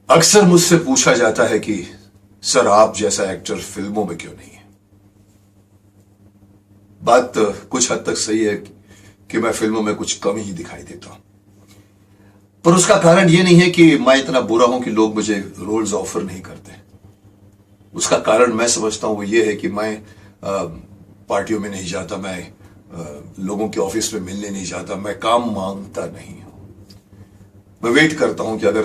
अक्सर मुझसे पूछा जाता है कि सर आप जैसा एक्टर फिल्मों में क्यों नहीं है। बात कुछ हद तक सही है कि मैं फिल्मों में कुछ कम ही दिखाई देता हूं, पर उसका कारण यह नहीं है कि मैं इतना बुरा हूं कि लोग मुझे रोल्स ऑफर नहीं करते। उसका कारण मैं समझता हूं वो ये है कि मैं पार्टियों में नहीं जाता, मैं लोगों के ऑफिस में मिलने नहीं जाता, मैं काम मांगता नहीं हूं। मैं वेट करता हूं कि अगर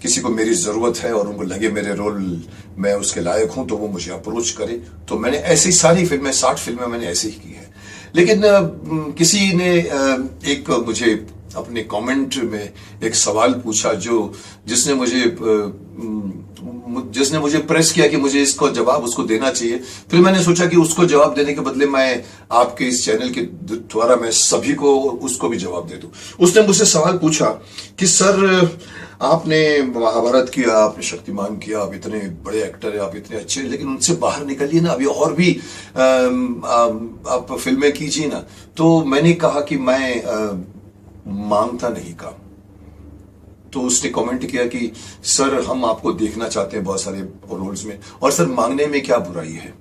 किसी को मेरी जरूरत है और उनको लगे मेरे रोल मैं उसके लायक हूं तो वो मुझे अप्रोच करे। तो मैंने ऐसी सारी फिल्में 60 फिल्में मैंने ऐसे ही की है। लेकिन किसी ने एक मुझे अपने कमेंट में एक सवाल पूछा जिसने मुझे प्रेस किया कि मुझे इसको जवाब उसको देना चाहिए। फिर मैंने सोचा कि उसको जवाब देने के बदले मैं आपके इस चैनल के द्वारा मैं सभी को उसको भी जवाब दे दूं। उसने मुझसे सवाल पूछा कि सर आपने महाभारत किया, आपने शक्तिमान किया, आप इतने बड़े एक्टर हैं, आप इतने अच्छे, लेकिन उनसे बाहर निकलिए ना, अभी और भी आप फिल्में कीजिए ना। तो मैंने कहा कि मैं मांगता नहीं काम। तो उसने कमेंट किया कि सर हम आपको देखना चाहते हैं बहुत सारे रोल्स में, और सर मांगने में क्या बुराई है।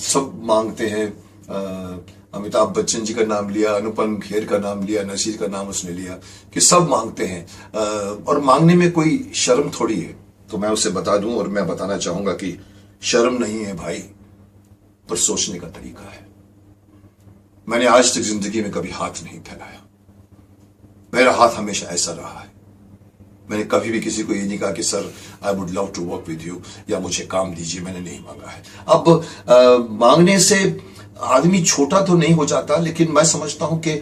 सब मांगते हैं। अमिताभ बच्चन जी का नाम लिया, अनुपम खेर का नाम लिया, नसीर का नाम उसने लिया कि सब मांगते हैं, और मांगने में कोई शर्म थोड़ी है। तो मैं उसे बता दूं और मैं बताना चाहूंगा कि शर्म नहीं है भाई, पर सोचने का तरीका है। मैंने आज तक जिंदगी में कभी हाथ नहीं फैलाया। मेरा हाथ हमेशा ऐसा रहा है। मैंने कभी भी किसी को ये नहीं कहा कि sir I would love to work with you या मुझे काम दीजिए, मैंने नहीं मांगा है। अब मांगने से आदमी छोटा तो नहीं हो जाता, लेकिन मैं समझता हूं कि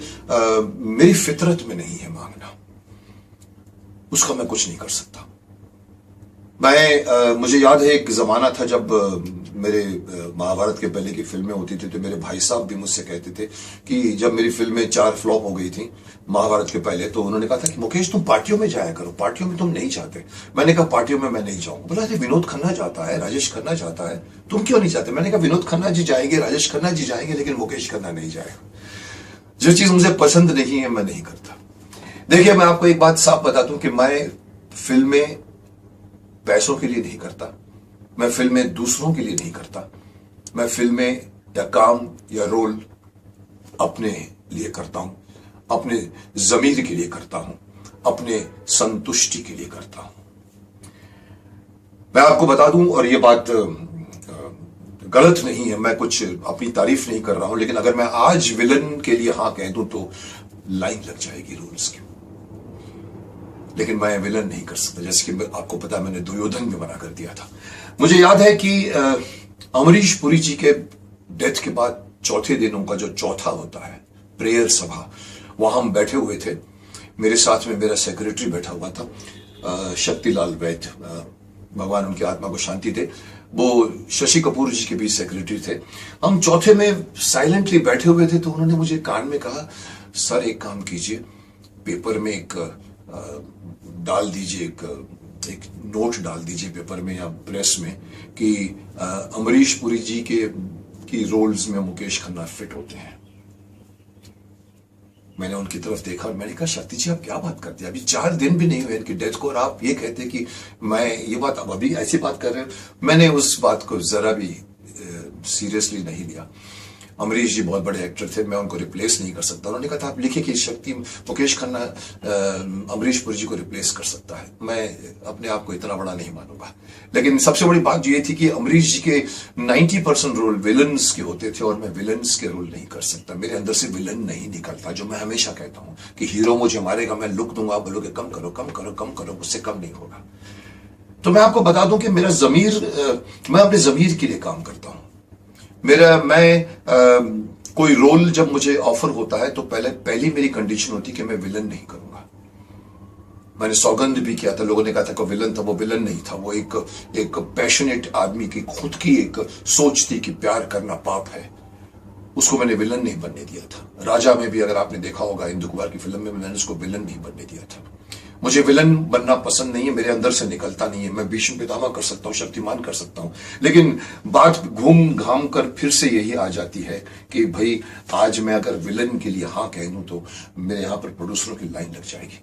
मेरी फितरत में नहीं है मांगना। उसका मैं कुछ नहीं कर सकता। मुझे याद है एक जमाना था जब मेरे महाभारत के पहले की फिल्में होती थी तो मेरे भाई साहब भी मुझसे कहते थे कि जब मेरी फिल्में 4 फ्लॉप हो गई थी महाभारत के पहले, तो उन्होंने कहा था कि मुकेश तुम पार्टियों में जाया करो, पार्टियों में तुम नहीं जाते। मैंने कहा पार्टियों में मैं नहीं जाऊंगा। बोला विनोद खन्ना जाता है, राजेश खन्ना जाता है, तुम क्यों नहीं जाते। मैंने कहा विनोद खन्ना जी जाएंगे, राजेश खन्ना जी जाएंगे, लेकिन मुकेश खन्ना नहीं जाएगा। जो चीज मुझे पसंद नहीं है मैं नहीं करता। देखिए मैं आपको एक बात साफ बता दूं कि मैं फिल्में पैसों के लिए नहीं करता, मैं फिल्में दूसरों के लिए नहीं करता। मैं फिल्में या काम या रोल अपने लिए करता हूं, अपने जमीर के लिए करता हूं, अपने संतुष्टि के लिए करता हूं। मैं आपको बता दूं, और ये बात गलत नहीं है, मैं कुछ अपनी तारीफ नहीं कर रहा हूं, लेकिन अगर मैं आज विलन के लिए हां कह दूं तो लाइन लग जाएगी रूल्स की। लेकिन मैं विलन नहीं कर सकता। जैसे कि आपको पता है मैंने दुर्योधन में मना कर दिया था। मुझे याद है कि अमरीश पुरी जी के डेथ के बाद चौथे दिन उनका जो चौथा होता है प्रेयर सभा, वहां हम बैठे हुए थे। मेरे साथ में मेरा सेक्रेटरी बैठा हुआ था, शक्तिलाल वैद्य, भगवान उनकी आत्मा को शांति दे। वो शशि कपूर जी के भी सेक्रेटरी थे। हम चौथे में साइलेंटली बैठे हुए थे, तो उन्होंने मुझे कान में कहा सर एक काम कीजिए, पेपर में एक डाल दीजिए, एक नोट डाल दीजिए पेपर में या प्रेस में कि अमरीश पुरी जी की रोल्स में मुकेश खन्ना फिट होते हैं। मैंने उनकी तरफ देखा और मैंने कहा शक्ति जी आप क्या बात करते हैं, अभी 4 दिन भी नहीं हुए इनकी डेथ को और आप ये कहते कि मैं ये बात अब अभी ऐसी बात कर रहे हो। मैंने उस बात को जरा भी सीरियसली नहीं लिया। अमरीश जी बहुत बड़े एक्टर थे, मैं उनको रिप्लेस नहीं कर सकता। उन्होंने कहा था आप लिखिए कि शक्ति मुकेश खन्ना अमरीश पुरी जी को रिप्लेस कर सकता है। मैं अपने आप को इतना बड़ा नहीं मानूंगा। लेकिन सबसे बड़ी बात ये थी कि अमरीश जी के 90% रोल विलन्स के होते थे और मैं विलन्स के रोल नहीं कर सकता। मेरे अंदर से विलन नहीं निकलता। जो मैं हमेशा कहता हूं कि हीरो मुझे मारेगा, मैं लुक दूंगा, आप बोलोगे कम करो कम करो कम करो, मुझसे कम नहीं होगा। तो मैं आपको बता दूं कि मेरा जमीर, मैं अपने जमीर के लिए काम करता हूं। कोई रोल जब मुझे ऑफर होता है तो पहली मेरी कंडीशन होती है कि मैं विलन नहीं करूंगा। मैंने सौगंध भी किया था, लोगों ने कहा था कि विलन था, वो विलन नहीं था। वो एक पैशनेट आदमी की खुद की एक सोच थी कि प्यार करना पाप है। उसको मैंने विलन नहीं बनने दिया था। राजा में भी अगर आपने देखा होगा, इंदु कुमार की फिल्म में मैंने उसको विलन नहीं बनने दिया था। मुझे विलन बनना पसंद नहीं है, मेरे अंदर से निकलता नहीं है। मैं भीष्म पितामह कर सकता हूं, शक्तिमान कर सकता हूं, लेकिन बात घूम घाम कर फिर से यही आ जाती है कि भाई आज मैं अगर विलन के लिए हां कह दूं तो मेरे यहां पर प्रोड्यूसरों की लाइन लग जाएगी।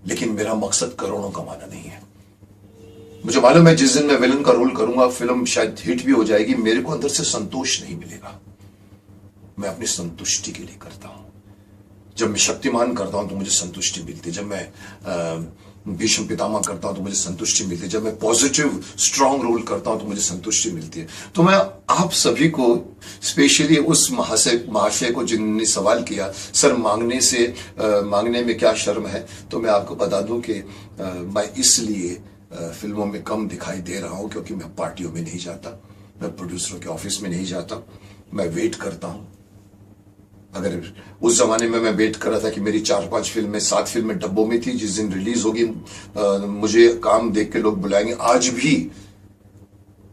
लेकिन मेरा मकसद करोड़ों कमाना नहीं है। मुझे मालूम है जिस दिन मैं विलन का रोल करूंगा फिल्म शायद हिट भी हो जाएगी, मेरे को अंदर से संतोष नहीं मिलेगा। मैं अपनी संतुष्टि के लिए करता हूं। जब मैं शक्तिमान करता हूं तो मुझे संतुष्टि मिलती है, जब मैं भीष्म पितामह करता हूं तो मुझे संतुष्टि मिलती है, जब मैं पॉजिटिव स्ट्रांग रोल करता हूं तो मुझे संतुष्टि मिलती है। तो मैं आप सभी को, स्पेशली उस महाशय को जिन्होंने सवाल किया सर मांगने में क्या शर्म है, तो मैं आपको बता दूं कि मैं इसलिए फिल्मों में कम दिखाई दे रहा हूं क्योंकि मैं पार्टियों में नहीं जाता, मैं प्रोड्यूसरों के ऑफिस में नहीं जाता, मैं वेट करता हूं। अगर उस जमाने में मैं वेट कर रहा था कि मेरी 4-5 फिल्में 7 फिल्में डब्बों में थी, जिस दिन रिलीज होगी मुझे काम देख के लोग बुलाएंगे। आज भी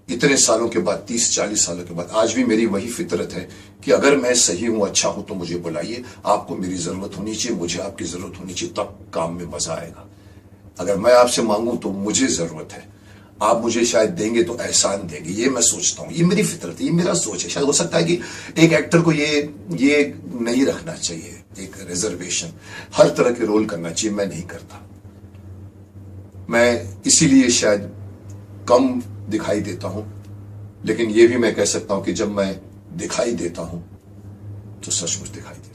इतने सालों के बाद, 30-40 सालों के बाद, आज भी मेरी वही फितरत है कि अगर मैं सही हूं, अच्छा हूं तो मुझे बुलाइए। आपको मेरी जरूरत होनी चाहिए, मुझे आपकी जरूरत होनी चाहिए, तब काम में मजा आएगा। अगर मैं आपसे मांगूं तो मुझे जरूरत है, आप मुझे शायद देंगे तो एहसान देंगे, ये मैं सोचता हूं। ये मेरी फितरत है, ये मेरा सोच है। शायद हो सकता है कि एक एक्टर को ये नहीं रखना चाहिए, एक रिजर्वेशन, हर तरह के रोल करना चाहिए, मैं नहीं करता। मैं इसीलिए शायद कम दिखाई देता हूं, लेकिन ये भी मैं कह सकता हूं कि जब मैं दिखाई देता हूं तो सचमुच दिखाई देता हूं।